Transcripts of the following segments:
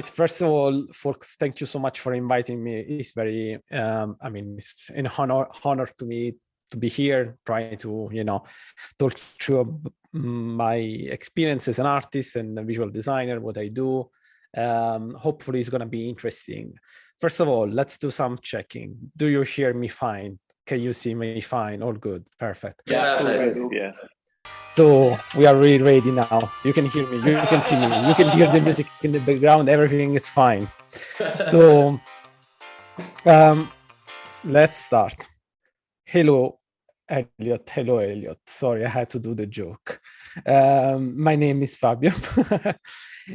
Nice. First of all, folks, thank you so much for inviting me. It's very, I mean, it's an honor to me to be here, trying to, talk through my experience as an artist and a visual designer, what I do. Hopefully it's going to be interesting. First of all, let's do some checking. Do you hear me fine? Can you see me fine? All good. Perfect. Yeah. Yeah. So we are really ready now. You can hear me, you can see me, you can hear the music in the background, everything is fine. So let's start. Hello, Elliot. Hello, Elliot. Sorry, I had to do the joke. My name is Fabio.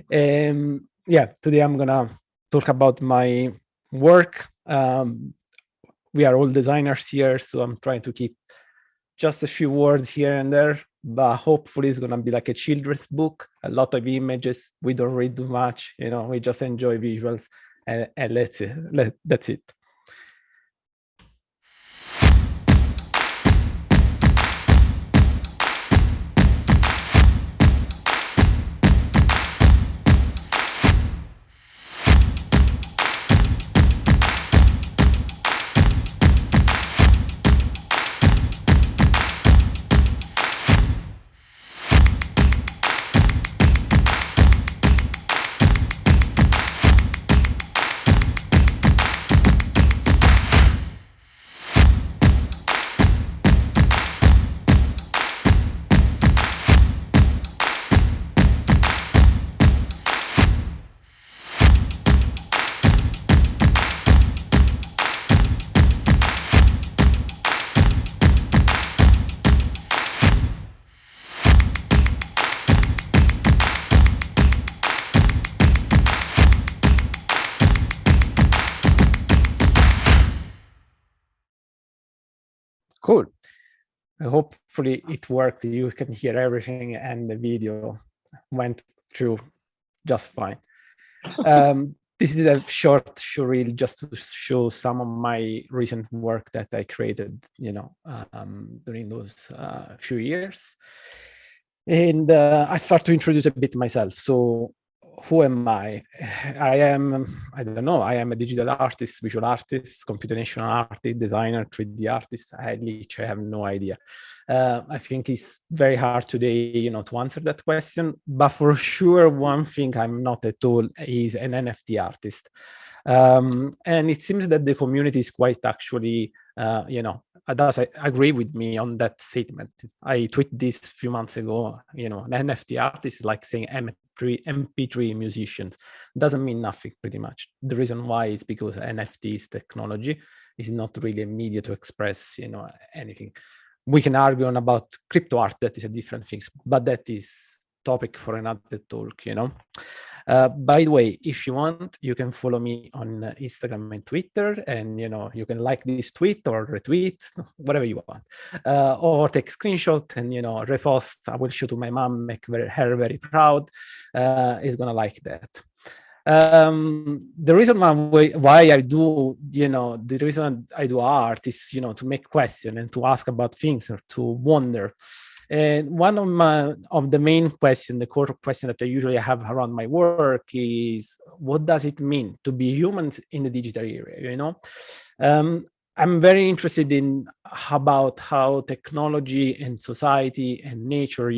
Yeah, today I'm gonna talk about my work. We are all designers here, so I'm trying to keep just a few words here and there, but hopefully it's gonna be like a children's book, a lot of images. We don't read too much, we just enjoy visuals, and that's it. Cool. Hopefully it worked. You can hear everything and the video went through just fine. This is a short reel just to show some of my recent work that I created, during those few years. And I start to introduce a bit myself. So who am I? I am a digital artist, visual artist, computational artist, designer, 3D artist. I have no idea. I think it's very hard today, to answer that question. But for sure, one thing I'm not at all is an NFT artist. And it seems that the community is quite actually, does agree with me on that statement. I tweeted this a few months ago, an NFT artist is like saying MP3 musicians. Doesn't mean nothing, pretty much. The reason why is because NFTs technology is not really a media to express, anything. We can argue on about crypto art, that is a different thing, but that is topic for another talk, By the way, if you want, you can follow me on Instagram and Twitter, and you can like this tweet or retweet, whatever you want, or take screenshot and repost. I will show to my mom, make her very proud. Is gonna like that. The reason why I do, the reason I do art is, to make questions and to ask about things or to wonder. And one of the main questions, the core question that I usually have around my work is, what does it mean to be humans in the digital era? I'm very interested in about how technology and society and nature,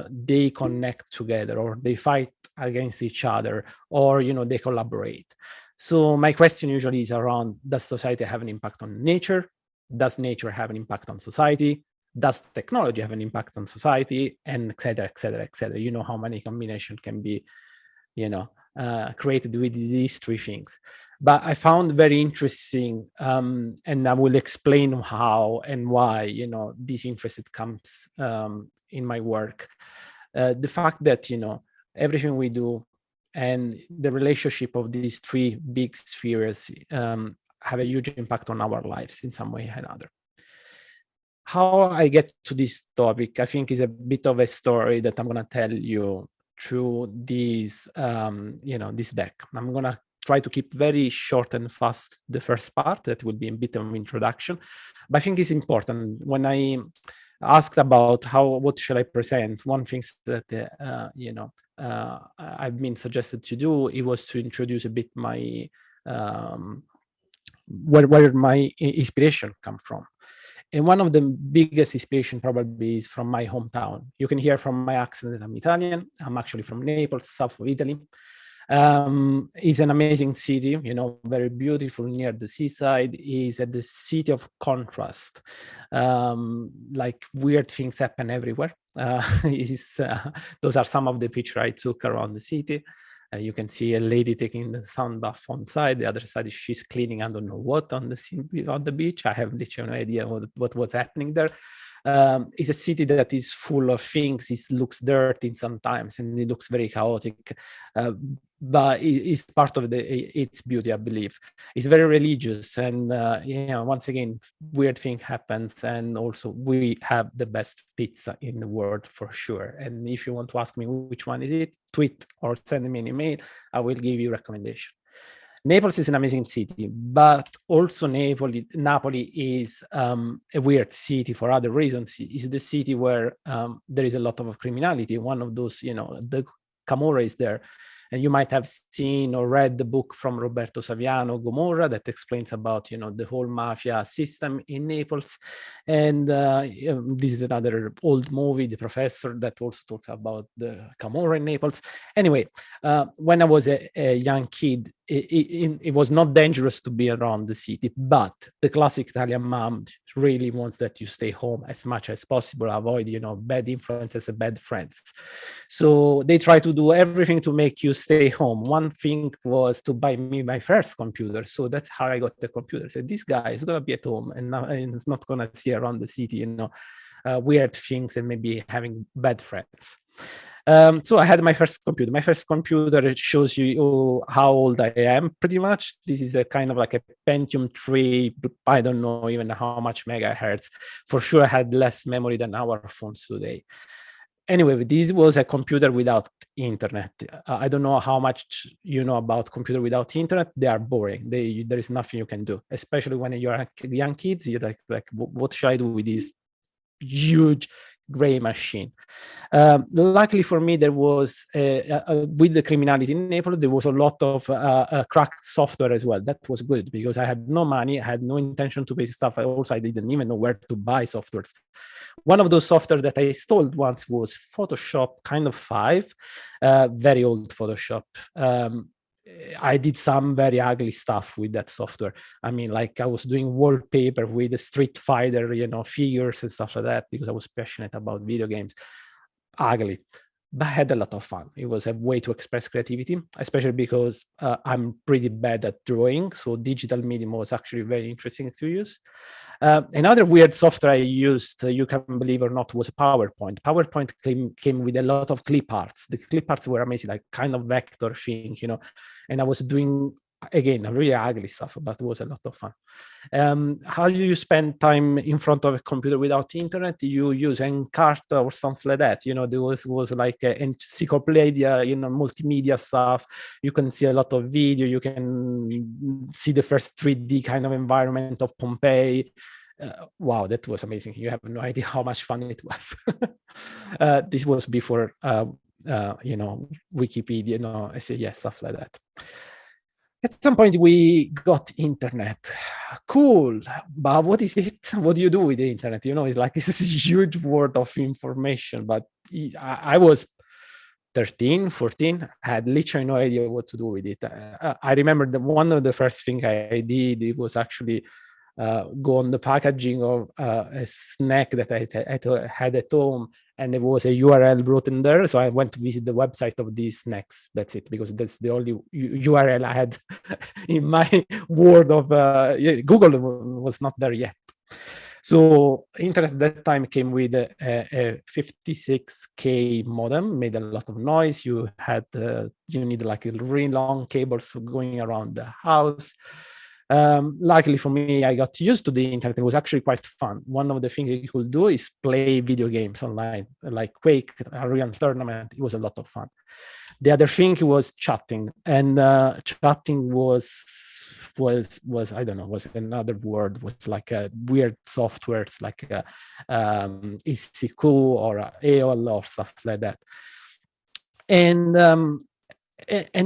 they connect together, or they fight against each other, or they collaborate. So my question usually is around, does society have an impact on nature? Does nature have an impact on society? Does technology have an impact on society? And et cetera, et cetera, et cetera. You know how many combinations can be, created with these three things. But I found very interesting, and I will explain how and why, this interest comes in my work. The fact that, everything we do and the relationship of these three big spheres have a huge impact on our lives in some way or another. How I get to this topic, I think, is a bit of a story that I'm going to tell you through this, this deck. I'm going to try to keep very short and fast the first part. That will be a bit of an introduction. But I think it's important. When I asked about what shall I present, one thing that, I've been suggested to do, it was to introduce a bit my where my inspiration come from. And one of the biggest inspiration probably is from my hometown. You can hear from my accent that I'm Italian. I'm actually from Naples, south of Italy. It's an amazing city, you know, very beautiful near the seaside. Is at the city of contrast. Like weird things happen everywhere. Those are some of the pictures I took around the city. You can see a lady taking the sun bath on side. The other side is she's cleaning, I don't know what, on the beach. I have literally no idea what was happening there. It's a city that is full of things. It looks dirty sometimes, and it looks very chaotic. But it's part of its beauty, I believe. It's very religious, and you know, once again, weird thing happens, and also we have the best pizza in the world for sure. And if you want to ask me which one is it, tweet or send me an email. I will give you recommendation. Naples is an amazing city, but also Napoli is a weird city for other reasons. It's the city where there is a lot of criminality. One of those, you know, the Camorra is there. And you might have seen or read the book from Roberto Saviano, Gomorra, that explains about, you know, the whole mafia system in Naples. And this is another old movie, The Professor, that also talks about the Camorra in Naples. Anyway, when I was a young kid, it was not dangerous to be around the city, but the classic Italian mom really wants that you stay home as much as possible, avoid, you know, bad influences and bad friends. So they try to do everything to make you stay home. One thing was to buy me my first computer. So that's how I got the computer. So this guy is going to be at home and it's not going to see around the city, you know, weird things and maybe having bad friends. So I had my first computer. My first computer, it shows you how old I am, pretty much. This is a kind of like a Pentium 3, I don't know even how much megahertz. For sure, I had less memory than our phones today. Anyway, this was a computer without internet. I don't know how much you know about computer without internet. They are boring. There is nothing you can do, especially when you're young kids. You're like, what should I do with this huge gray machine? Luckily for me, there was, with the criminality in Naples, there was a lot of cracked software as well. That was good because I had no money, I had no intention to pay stuff. I didn't even know where to buy softwares. One of those software that I installed once was Photoshop kind of 5, very old Photoshop. I did some very ugly stuff with that software. I mean, like I was doing wallpaper with the Street Fighter, you know, figures and stuff like that because I was passionate about video games. Ugly, but I had a lot of fun. It was a way to express creativity, especially because I'm pretty bad at drawing. So digital medium was actually very interesting to use. Another weird software I used, you can believe or not, was PowerPoint. PowerPoint came with a lot of clip arts. The clip arts were amazing, like kind of vector thing, you know, and I was doing, again, really ugly stuff, but it was a lot of fun. How do you spend time in front of a computer without internet? You use Encarta or something like that. You know, there was like an encyclopedia, you know, multimedia stuff. You can see a lot of video. You can see the first 3D kind of environment of Pompeii. Wow, that was amazing. You have no idea how much fun it was. This was before, you know, Wikipedia, you know, SAS, stuff like that. At some point, we got internet. Cool, but what is it? What do you do with the internet? You know, it's like this huge world of information. But I was 13, 14, I had literally no idea what to do with it. I remember that one of the first things I did, it was actually go on the packaging of a snack that I had at home, and there was a URL written there. So I went to visit the website of these snacks. That's it, because that's the only URL I had in my world of Google was not there yet. So internet at that time came with a 56K modem, made a lot of noise. You had you need like a really long cables going around the house. Luckily for me, I got used to the internet. It was actually quite fun. One of the things you could do is play video games online, like Quake, a real tournament. It was a lot of fun. The other thing was chatting, and chatting was I don't know, was another word, was like a weird softwares like ECQ or AOL or stuff like that. And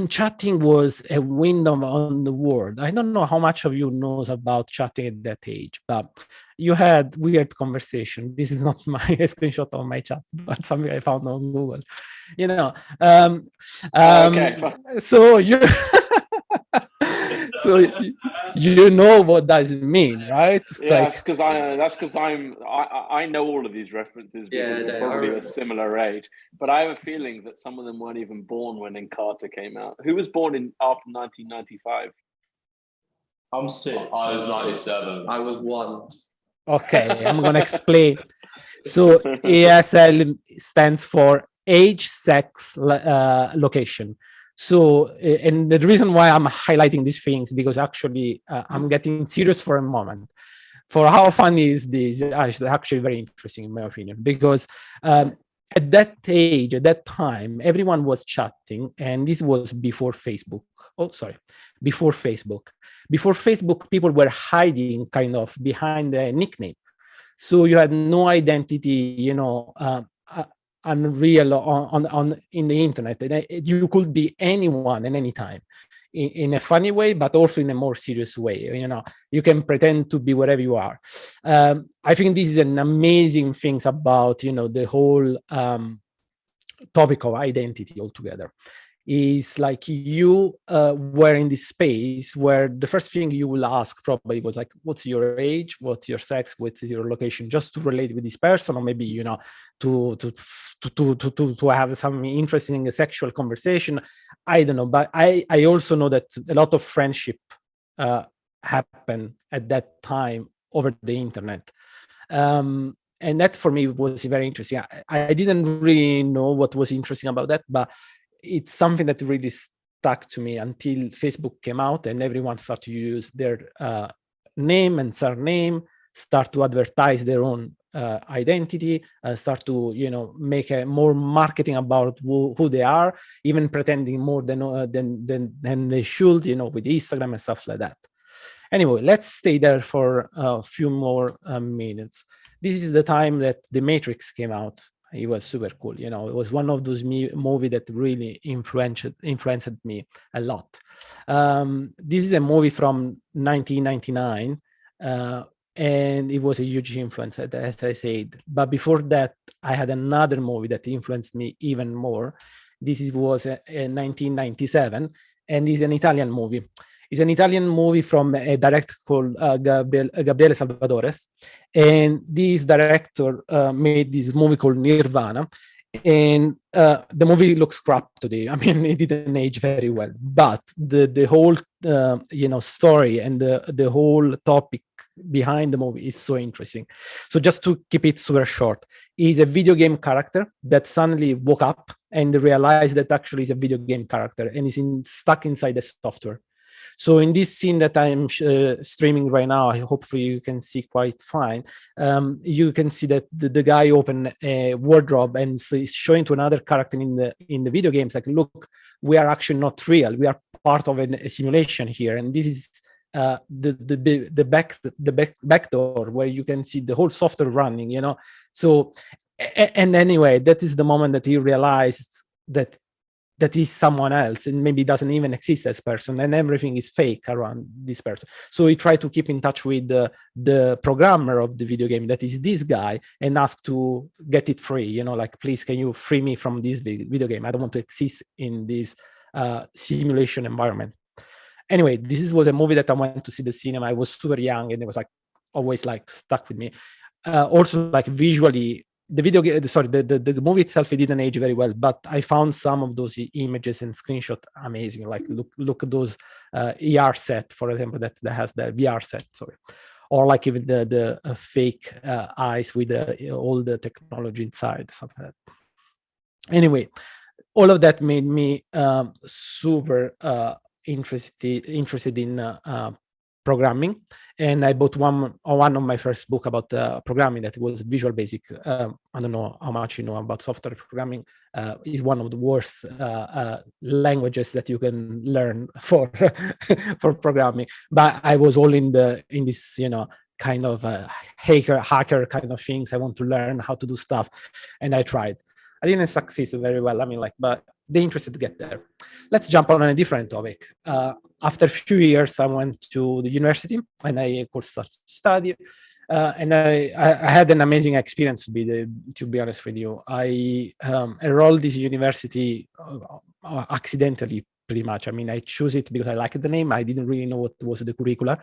chatting was a window on the world. I don't know how much of you knows about chatting at that age, but you had weird conversation. This is not my screenshot of my chat, but something I found on Google. You know, Okay. so you so you know what does it mean, right? It's Yeah, like, that's because I know all of these references because we're probably a similar age. But I have a feeling that some of them weren't even born when Encarta came out. Who was born after 1995? I'm 6. I was 97. I was 1. okay, I'm gonna explain. So ASL stands for age, sex, location. So, and the reason why I'm highlighting these things, because actually I'm getting serious for a moment. For how funny is this? Actually very interesting in my opinion, because at that age, at that time, everyone was chatting, and this was before Facebook. Oh, sorry, before Facebook. Before Facebook, people were hiding kind of behind a nickname. So you had no identity, you know, unreal on in the internet. You could be anyone at any time, in a funny way, but also in a more serious way. You know, you can pretend to be wherever you are. I think this is an amazing thing about, you know, the whole topic of identity altogether. Is like you were in this space where the first thing you will ask probably was like, what's your age, what's your sex, what's your location, just to relate with this person, or maybe, you know, to have some interesting sexual conversation. I don't know, but I also know that a lot of friendship happened at that time over the internet. And that for me was very interesting. I didn't really know what was interesting about that, but it's something that really stuck to me until Facebook came out and everyone started to use their name and surname, start to advertise their own identity, start to, you know, make a more marketing about who they are, even pretending more than they should, you know, with Instagram and stuff like that. Anyway, let's stay there for a few more minutes. This is the time that The Matrix came out. It was super cool. You know, it was one of those movie that really influenced me a lot. This is a movie from 1999, and it was a huge influence, as I said. But before that, I had another movie that influenced me even more. This was in 1997, and it's an Italian movie. It's an Italian movie from a director called Gabriele Salvadores. And this director made this movie called Nirvana. And the movie looks crap today. I mean, it didn't age very well. But the whole, you know, story and the whole topic behind the movie is so interesting. So just to keep it super short, he's a video game character that suddenly woke up and realized that actually he's a video game character and is stuck inside the software. So in this scene that I'm streaming right now, hopefully you can see quite fine. You can see that the guy opened a wardrobe and is showing to another character in the video games, like, look, we are actually not real. We are part of a simulation here, and this is the back door where you can see the whole software running. You know, so and anyway, that is the moment that he realized that is someone else and maybe doesn't even exist as person, and everything is fake around this person. So he tried to keep in touch with the programmer of the video game, that is this guy, and ask to get it free, you know, like, please, can you free me from this video game? I don't want to exist in this simulation environment. Anyway, this was a movie that I went to see the cinema. I was super young and it was like always like stuck with me. Also, like, visually, the movie itself, it didn't age very well, but I found some of those images and screenshots amazing. Like, look at those ER set, for example, that has the VR set, sorry, or like even the fake eyes with all the technology inside, something like that. Anyway, all of that made me super interested in programming, and I bought one of my first book about programming that was Visual Basic. I don't know how much you know about software programming. Is one of the worst languages that you can learn for for programming. But I was all in this, you know, kind of hacker kind of things. I want to learn how to do stuff, and I tried. I didn't succeed very well. I mean, like, but the interest to get there. Let's jump on a different topic. After a few years, I went to the university and I, of course, started to study. And I had an amazing experience, to be honest with you. I enrolled this university accidentally, pretty much. I mean, I chose it because I liked the name. I didn't really know what was the curricula.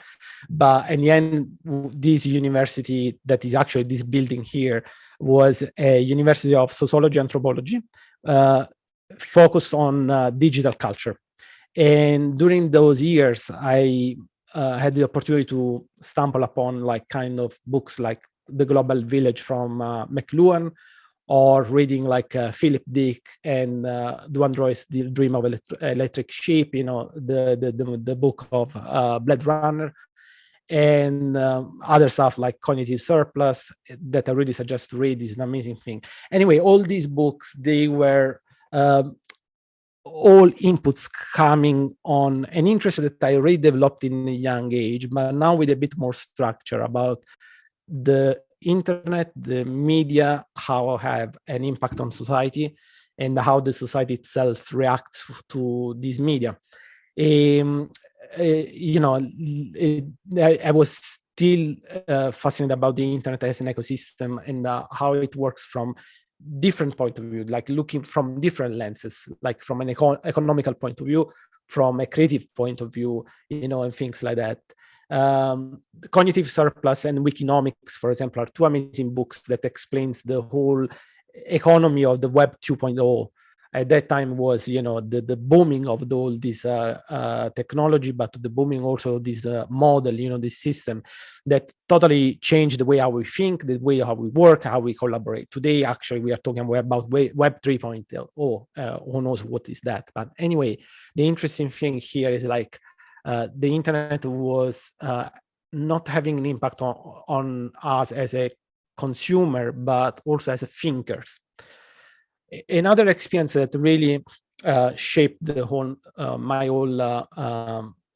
But in the end, this university that is actually this building here was a university of sociology anthropology, focused on digital culture. And during those years, I had the opportunity to stumble upon like kind of books like The Global Village from McLuhan, or reading like Philip Dick and Do Androids Dream of Electric Sheep, you know, the book of Blade Runner, and other stuff like Cognitive Surplus that I really suggest to read. Is an amazing thing. Anyway, all these books, they were all inputs coming on an interest that I already developed in a young age, but now with a bit more structure about the internet, the media, how have an impact on society, and how the society itself reacts to these media. You know, I was still fascinated about the internet as an ecosystem and how it works from different point of view, like looking from different lenses, like from an economical point of view, from a creative point of view, you know, and things like that. Cognitive Surplus and Wikinomics, for example, are two amazing books that explains the whole economy of the Web 2.0. At that time was, you know, the booming of all this technology, but the booming also of this model, you know, this system that totally changed the way how we think, the way how we work, how we collaborate. Today, actually, we are talking about Web 3.0. Who knows what is that? But anyway, the interesting thing here is like the internet was not having an impact on us as a consumer, but also as a thinkers. Another experience that really shaped the whole my whole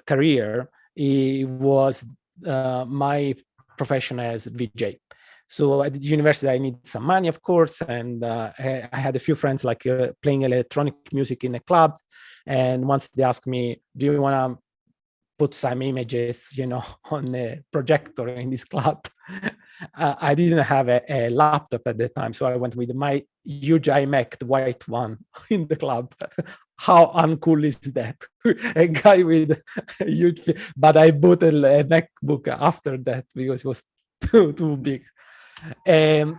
career was my profession as VJ. So at the university, I needed some money, of course, and I had a few friends like playing electronic music in a club. And once they asked me, "Do you want to put some images, you know, on a projector in this club?" I didn't have a laptop at the time, so I went with my huge iMac, the white one, in the club. How uncool is that? A guy with a huge, but I bought a MacBook after that because it was too big. And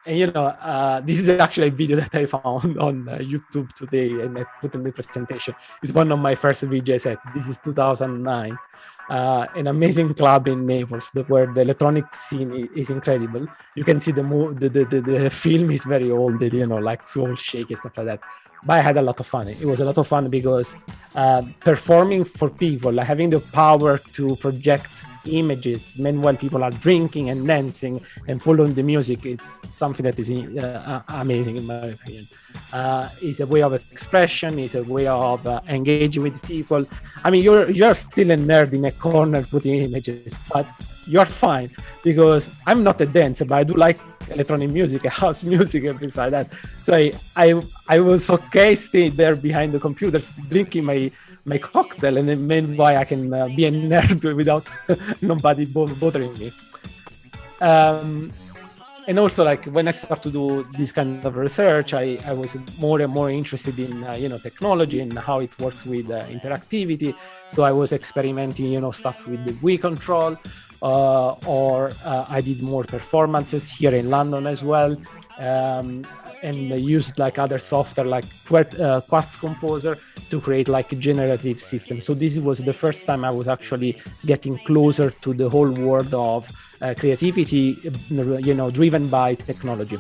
you know, this is actually a video that I found on YouTube today, and I put in the presentation. It's one of my first VJ sets. This is 2009. An amazing club in Naples where the electronic scene is incredible. You can see the film is very old, you know, like it's all shaky, stuff like that. But I had a lot of fun. It was a lot of fun because performing for people, like having the power to project images meanwhile people are drinking and dancing and following the music, it's something that is amazing in my opinion. It's a way of expression, it's a way of engaging with people. I mean, you're still a nerd in a corner putting images, but you're fine because I'm not a dancer, but I do like electronic music, house music, and things like that. So I was okay staying there behind the computer, drinking my cocktail, and then meanwhile I can be a nerd without nobody bothering me. And also, like when I started to do this kind of research, I was more and more interested in you know, technology and how it works with interactivity. So I was experimenting, you know, stuff with the Wii control, or I did more performances here in London as well, and I used like other software like Quartz Composer to create like a generative system. So this was the first time I was actually getting closer to the whole world of creativity, you know, driven by technology.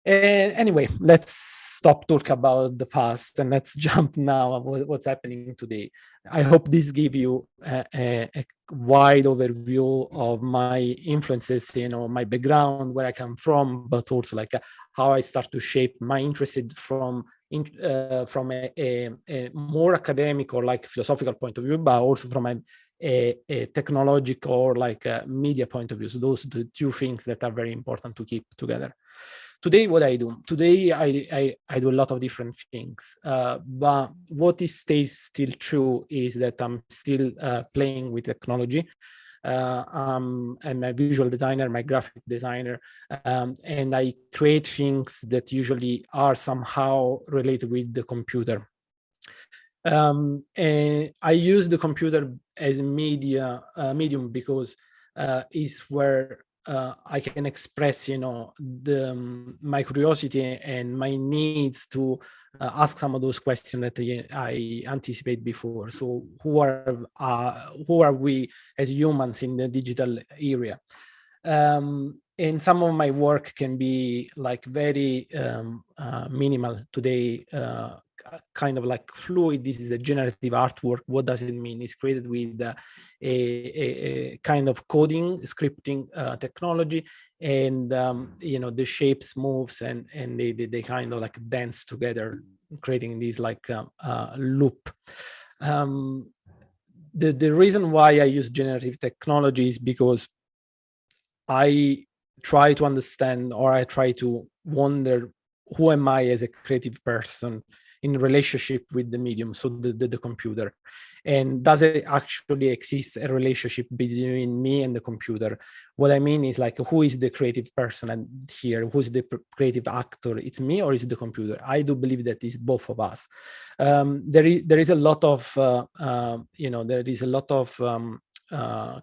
Anyway, let's stop talking about the past and let's jump now at what's happening today. I hope this gives you a wide overview of my influences, you know, my background, where I come from, but also like how I start to shape my interest from a more academic or like philosophical point of view, but also from a technological or like a media point of view. So those are the two things that are very important to keep together. Today, what I do? Today, I do a lot of different things. But what stays still true is that I'm still playing with technology. I'm a visual designer, my graphic designer, and I create things that usually are somehow related with the computer. And I use the computer as a medium because it's where I can express, my curiosity and my needs to ask some of those questions that I anticipate before. So who are we as humans in the digital area? And some of my work can be like very minimal today, kind of like fluid. This is a generative artwork. What does it mean? It's created with a kind of coding, scripting technology, and the shapes moves and they kind of like dance together, creating this like loop. The reason why I use generative technology is because I try to understand, or I try to wonder, who am I as a creative person in relationship with the medium, so the computer, and does it actually exist a relationship between me and the computer? What I mean is, like, who is the creative person and here? Who's the creative actor? It's me or is it the computer? I do believe that it's both of us. There is a lot of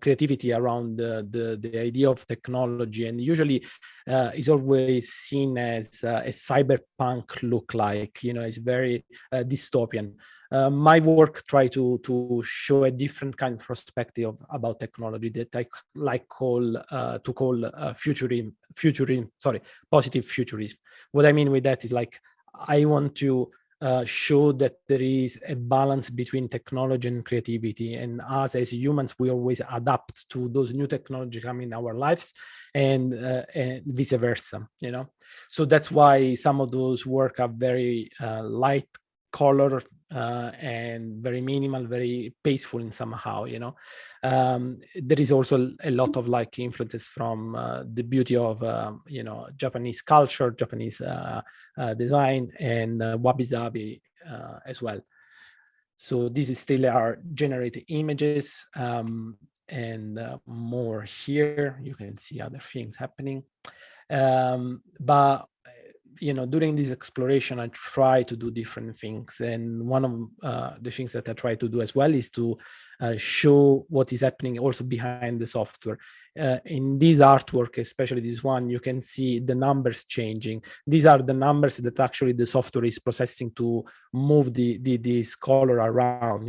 creativity around the idea of technology, and usually is always seen as a cyberpunk look like, it's very dystopian. My work try to show a different kind of perspective about technology that I like call positive futurism. What I mean with that is, like, I want to show that there is a balance between technology and creativity, and us as humans, we always adapt to those new technology coming in our lives, and vice versa. So that's why some of those work are very light color and very minimal, very peaceful in somehow. There is also a lot of like influences from the beauty of Japanese culture, Japanese design, and wabi-sabi as well. So this is still our generated images, and more here. You can see other things happening, but during this exploration, I try to do different things, and one of the things that I try to do as well is to show what is happening also behind the software. In this artwork, especially this one, you can see the numbers changing. These are the numbers that actually the software is processing to move this color around.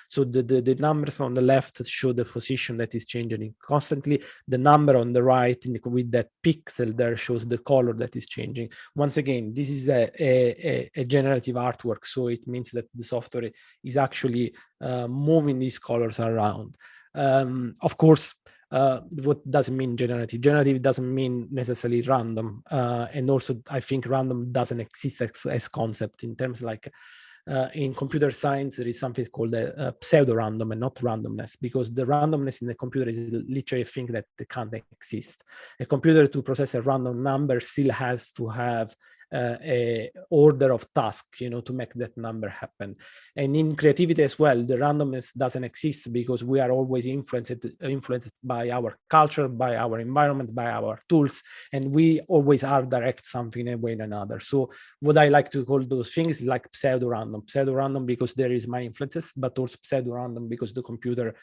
So the numbers on the left show the position that is changing constantly. The number on the right with that pixel there shows the color that is changing. Once again, this is a generative artwork, so it means that the software is actually moving these colors around. Of course, what does it mean generative? Generative doesn't mean necessarily random, and also I think random doesn't exist as concept in terms like in computer science. There is something called a pseudo-random and not randomness, because the randomness in the computer is literally a thing that can't exist. A computer to process a random number still has to have a order of task, to make that number happen. And in creativity as well, the randomness doesn't exist because we are always influenced by our culture, by our environment, by our tools, and we always are direct something in a way or another. So what I like to call those things like pseudo-random because there is my influences, but also pseudo-random because the computer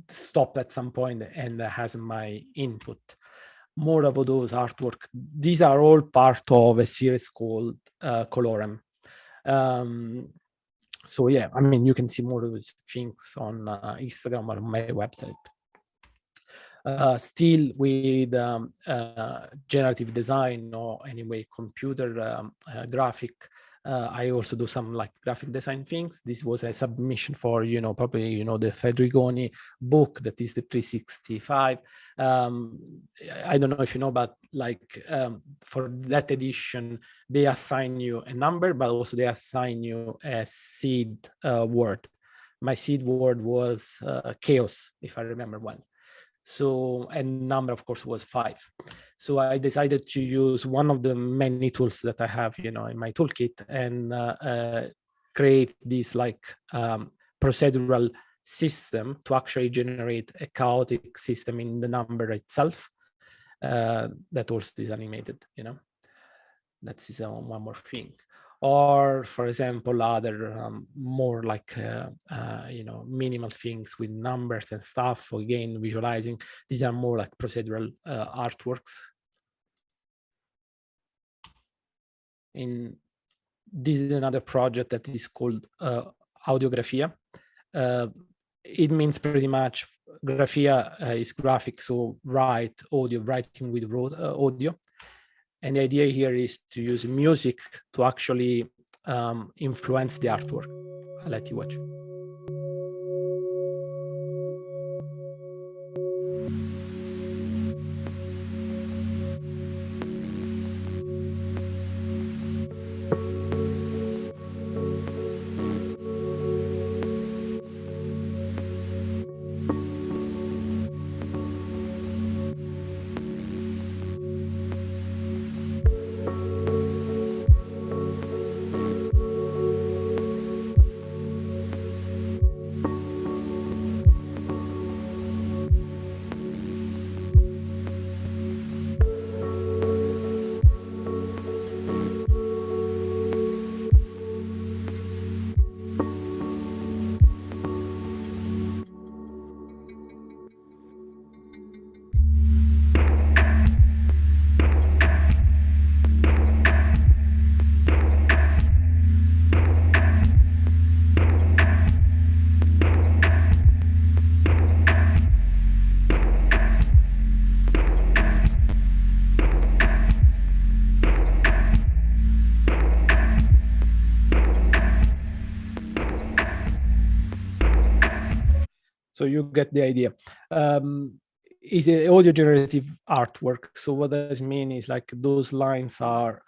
stopped at some point and has my input. More of those artwork. These are all part of a series called Colorem. So yeah, I mean, you can see more of these things on Instagram or on my website. Still with generative design, or anyway computer graphic, I also do some like graphic design things. This was a submission for probably the Fedrigoni book, that is the 365. I don't know if you know, but like for that edition they assign you a number, but also they assign you a seed word. My seed word was chaos, if I remember well. So, and number, of course, was 5. So I decided to use one of the many tools that I have, in my toolkit, and create this like procedural system to actually generate a chaotic system in the number itself that also is animated. That is one more thing. Or, for example, other more like minimal things with numbers and stuff. Again, visualizing. These are more like procedural artworks. This is another project that is called Audio-reactive. It means pretty much graphia is graphic, so writing with audio. And the idea here is to use music to actually influence the artwork. I'll let you watch. So you get the idea. Is an audio generative artwork. So what does it mean is like those lines are,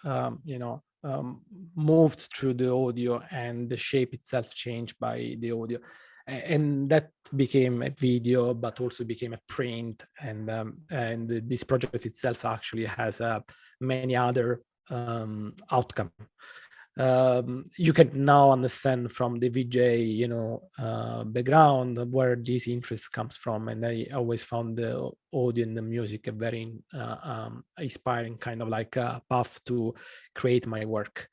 moved through the audio, and the shape itself changed by the audio. And that became a video, but also became a print. And this project itself actually has many other outcomes. You can now understand from the VJ, background where this interest comes from. And I always found the audio and the music a very inspiring kind of like a path to create my work.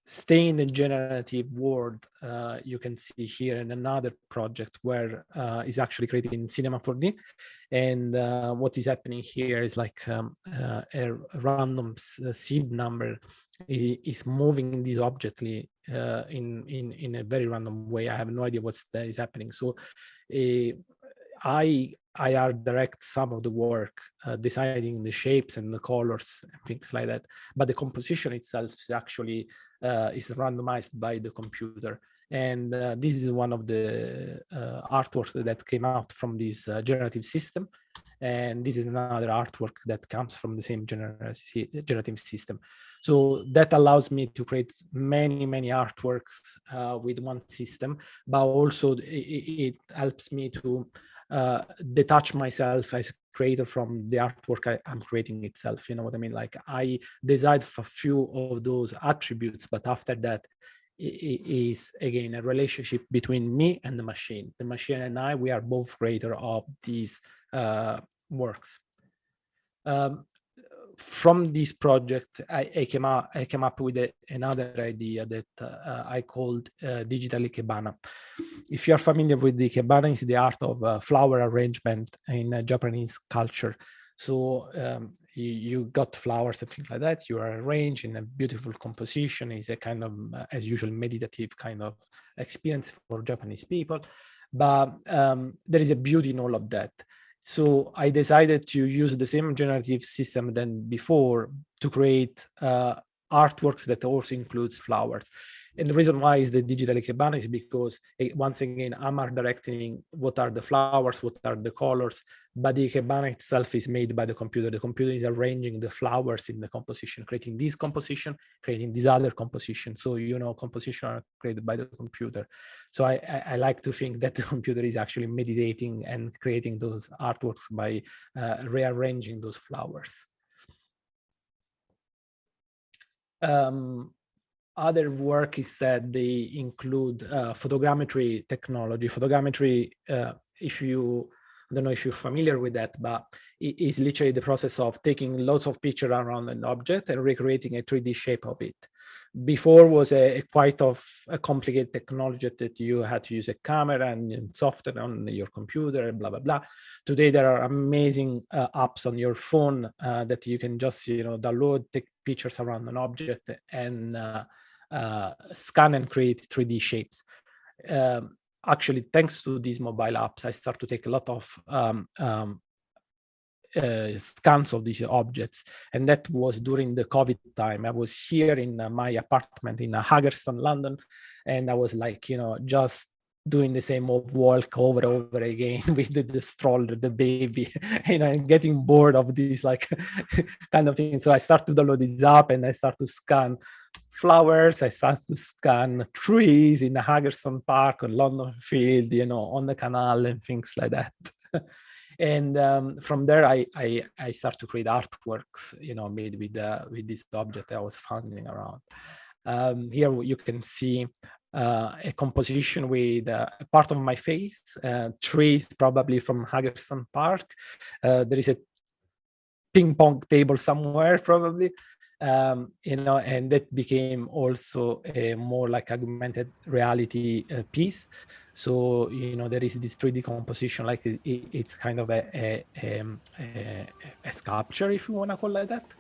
Stay in the generative world, you can see here in another project where is actually created in Cinema 4D. And what is happening here is like a random seed number is moving this object in a very random way. I have no idea what is happening. So I art direct some of the work, deciding the shapes and the colors and things like that. But the composition itself is actually is randomized by the computer. And this is one of the artworks that came out from this generative system. And this is another artwork that comes from the same generative system. So that allows me to create many, many artworks with one system, but also it helps me to detach myself as a creator from the artwork I'm creating itself. You know what I mean? Like I decide for a few of those attributes, but after that, it is again a relationship between me and the machine. The machine and I, we are both creator of these works. From this project, I came up with another idea that I called digital ikebana. If you are familiar with the ikebana, it's the art of flower arrangement in Japanese culture. So you got flowers and things like that. You are arranged in a beautiful composition. It's a kind of, as usual, meditative kind of experience for Japanese people. But there is a beauty in all of that. So I decided to use the same generative system than before to create artworks that also includes flowers. And the reason why is the digital ikebana is because, once again, I'm art directing what are the flowers, what are the colors, but the ikebana itself is made by the computer. The computer is arranging the flowers in the composition, creating this composition, creating this other composition. So, composition are created by the computer. So I like to think that the computer is actually meditating and creating those artworks by rearranging those flowers. Other work is that they include photogrammetry technology. Photogrammetry, I don't know if you're familiar with that, but it is literally the process of taking lots of pictures around an object and recreating a 3D shape of it. Before was a quite of a complicated technology that you had to use a camera and software on your computer and blah, blah, blah. Today, there are amazing apps on your phone that you can just, download, take pictures around an object and scan and create 3D shapes. Actually, thanks to these mobile apps, I start to take a lot of scans of these objects, and that was during the COVID time. I was here in my apartment in Haggerston, London, and I was like, just doing the same old walk over and over again with the stroller, the baby, and getting bored of this like kind of thing. So I start to download this app and I start to scan flowers. I start to scan trees in the Haggerston Park on London Field, on the canal and things like that. And from there, I start to create artworks, made with this object I was finding around. Here you can see a composition with a part of my face, trees probably from Haggerston Park. There is a ping pong table somewhere probably, and that became also a more like augmented reality piece. So, there is this 3D composition, like it's kind of a sculpture, if you want to call it that.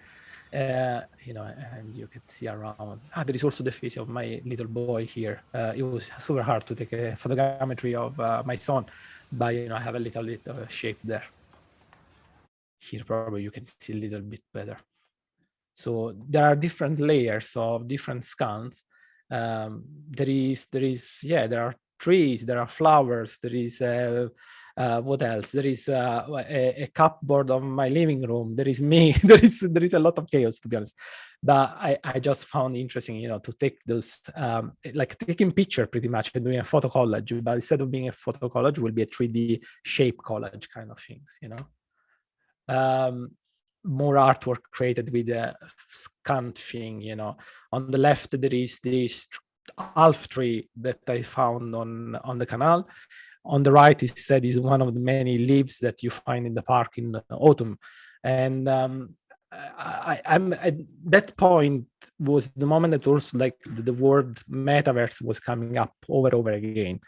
And you can see around. There is also the face of my little boy here. It was super hard to take a photogrammetry of my son, but I have a little bit of a shape there. Here probably you can see a little bit better. So there are different layers of different scans. There are trees, there are flowers, there is what else? There is a cupboard of my living room. There is me. there is a lot of chaos, to be honest. But I just found interesting, to take those like taking picture pretty much and doing a photo collage. But instead of being a photo collage, will be a 3D shape collage kind of things, more artwork created with a scanned thing, On the left, there is this half tree that I found on the canal. On the right, instead, is one of the many leaves that you find in the park in the autumn. And I'm at that point was the moment that also like the word metaverse was coming up over and over again.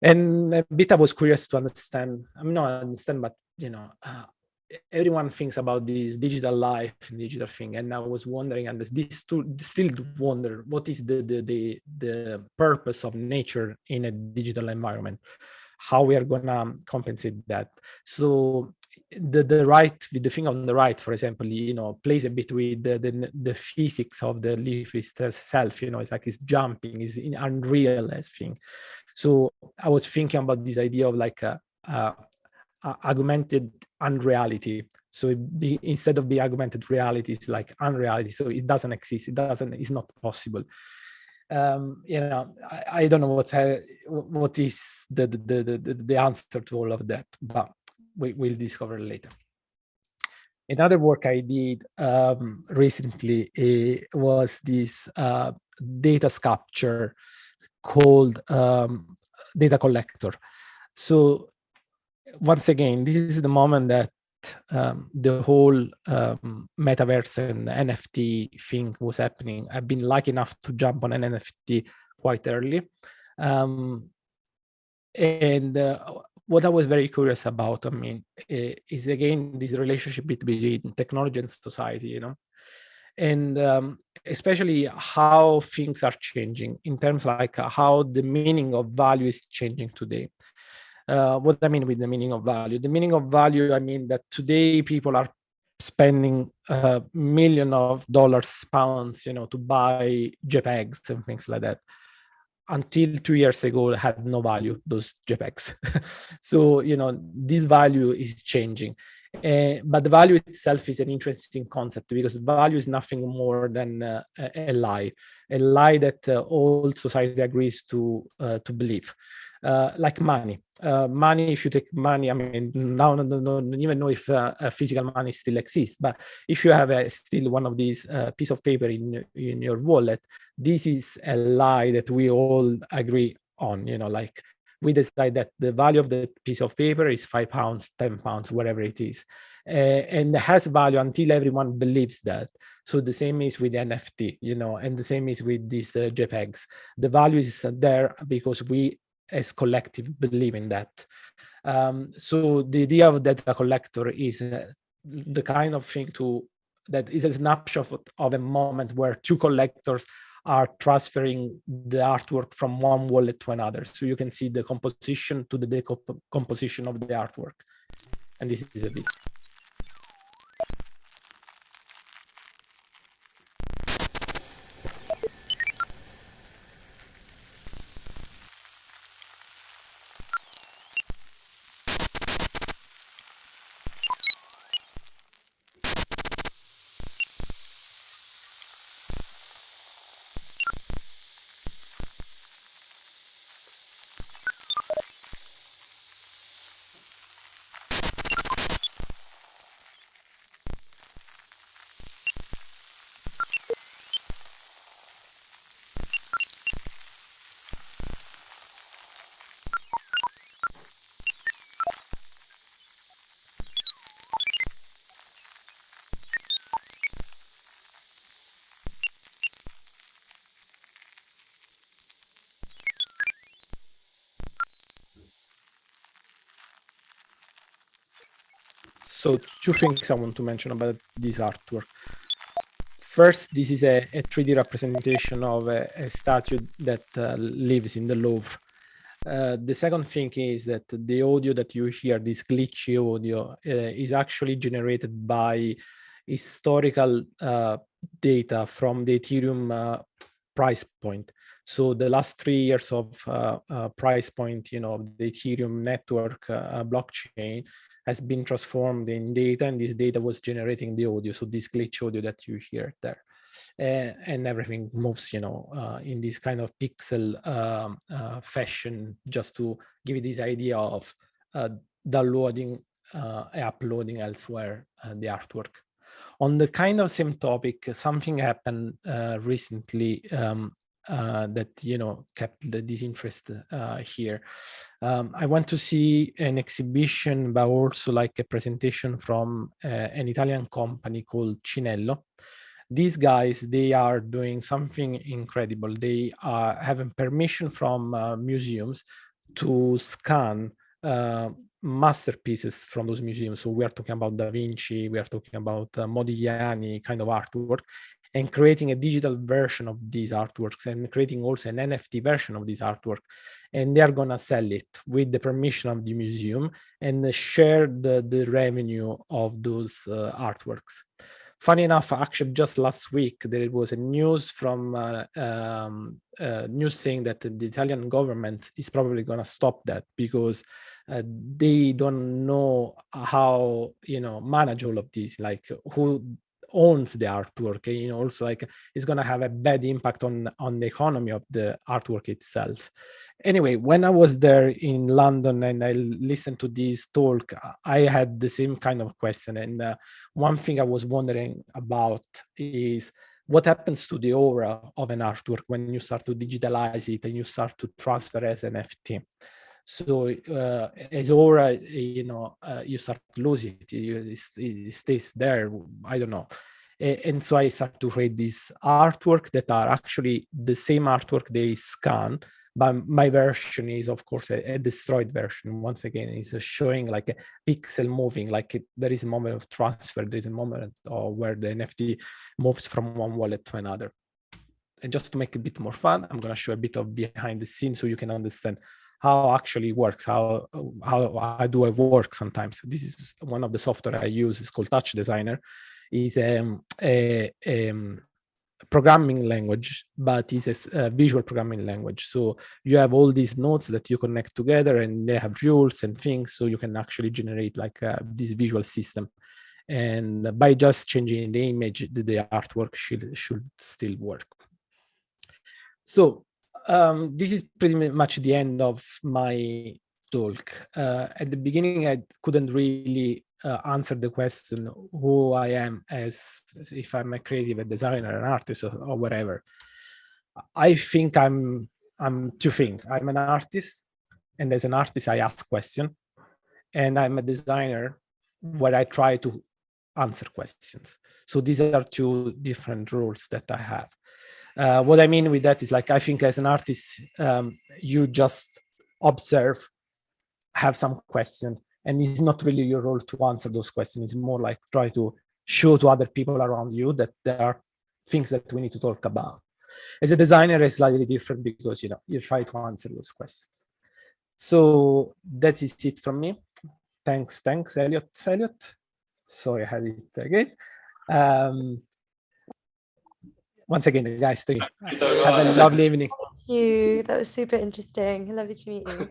And a bit I was curious to understand, but everyone thinks about this digital life and digital thing, and I was wondering, and still wonder, what is the purpose of nature in a digital environment? How we are gonna compensate that? So the thing on the right, for example, plays a bit with the physics of the leaf itself. It's like it's jumping, is unreal as thing. So I was thinking about this idea of like augmented unreality. So instead of being augmented reality, it's like unreality. So it doesn't exist. It's not possible. I don't know what is the answer to all of that, but we'll discover later. Another work I did recently was this data sculpture called Data Collector. So once again, this is the moment that the whole metaverse and NFT thing was happening. I've been lucky enough to jump on an NFT quite early. What I was very curious about, is again this relationship between technology and society, and especially how things are changing in terms like how the meaning of value is changing today. What I mean with the meaning of value? The meaning of value, I mean that today people are spending millions of dollars, pounds, to buy JPEGs and things like that. Until 2 years ago, had no value, those JPEGs. So, this value is changing. But the value itself is an interesting concept, because value is nothing more than a lie that all society agrees to believe. Like money. Money, if you take money, I mean, now I don't even know if physical money still exists, but if you have still one of these piece of paper in your wallet, this is a lie that we all agree on, like we decide that the value of the piece of paper is £5, £10, whatever it is. And it has value until everyone believes that. So the same is with NFT, and the same is with these JPEGs. The value is there because we as collective believe in that. So the idea of data collector is the kind of thing that is a snapshot of a moment where two collectors are transferring the artwork from one wallet to another. So you can see the composition to the decomposition of the artwork. And this is a bit. So two things I want to mention about this artwork. First, this is a 3D representation of a statue that lives in the Louvre. The second thing is that the audio that you hear, this glitchy audio, is actually generated by historical data from the Ethereum price point. So the last 3 years of price point, of the Ethereum network blockchain has been transformed in data, and this data was generating the audio. So this glitch audio that you hear there. And everything moves, in this kind of pixel fashion, just to give you this idea of downloading and uploading elsewhere the artwork. On the kind of same topic, something happened recently that kept this interest here. I went to see an exhibition, but also like a presentation from an Italian company called Cinello. These guys, they are doing something incredible. They are having permission from museums to scan masterpieces from those museums. So we are talking about Da Vinci, we are talking about Modigliani kind of artwork, and creating a digital version of these artworks, and creating also an NFT version of this artwork. And they are going to sell it with the permission of the museum and share the revenue of those artworks. Funny enough, actually, just last week, there was a news from news saying that the Italian government is probably going to stop that, because they don't know how, manage all of this, like who owns the artwork, also like it's going to have a bad impact on the economy of the artwork itself. Anyway, when I was there in London and I listened to this talk, I had the same kind of question. And one thing I was wondering about is what happens to the aura of an artwork when you start to digitalize it and you start to transfer as an NFT. So as aura, you start to lose it. It stays there. I don't know. And so I start to create this artwork that are actually the same artwork they scan, but my version is, of course, a destroyed version. Once again, it's showing like a pixel moving, like there is a moment of transfer. There is a moment where the NFT moves from one wallet to another. And just to make it a bit more fun, I'm going to show a bit of behind the scenes so you can understand how actually works, how do I work sometimes. This is one of the software I use. It's called Touch Designer. Is a programming language, but it's a visual programming language. So you have all these nodes that you connect together, and they have rules and things, so you can actually generate like this visual system. And by just changing the image, the artwork should still work. So this is pretty much the end of my talk. At the beginning, I couldn't really answer the question who I am as if I'm a creative, a designer, an artist, or whatever. I think I'm two things. I'm an artist, and as an artist, I ask questions, and I'm a designer where I try to answer questions. So these are two different roles that I have. What I mean with that is, like, I think as an artist, you just observe, have some question, and it's not really your role to answer those questions. It's more like try to show to other people around you that there are things that we need to talk about. As a designer, it's slightly different because, you know, you try to answer those questions. So that is it from me. Thanks, Elliot. Sorry, I had it again. Once again, guys, thank you. Have a lovely evening. Thank you. That was super interesting. Lovely to meet you.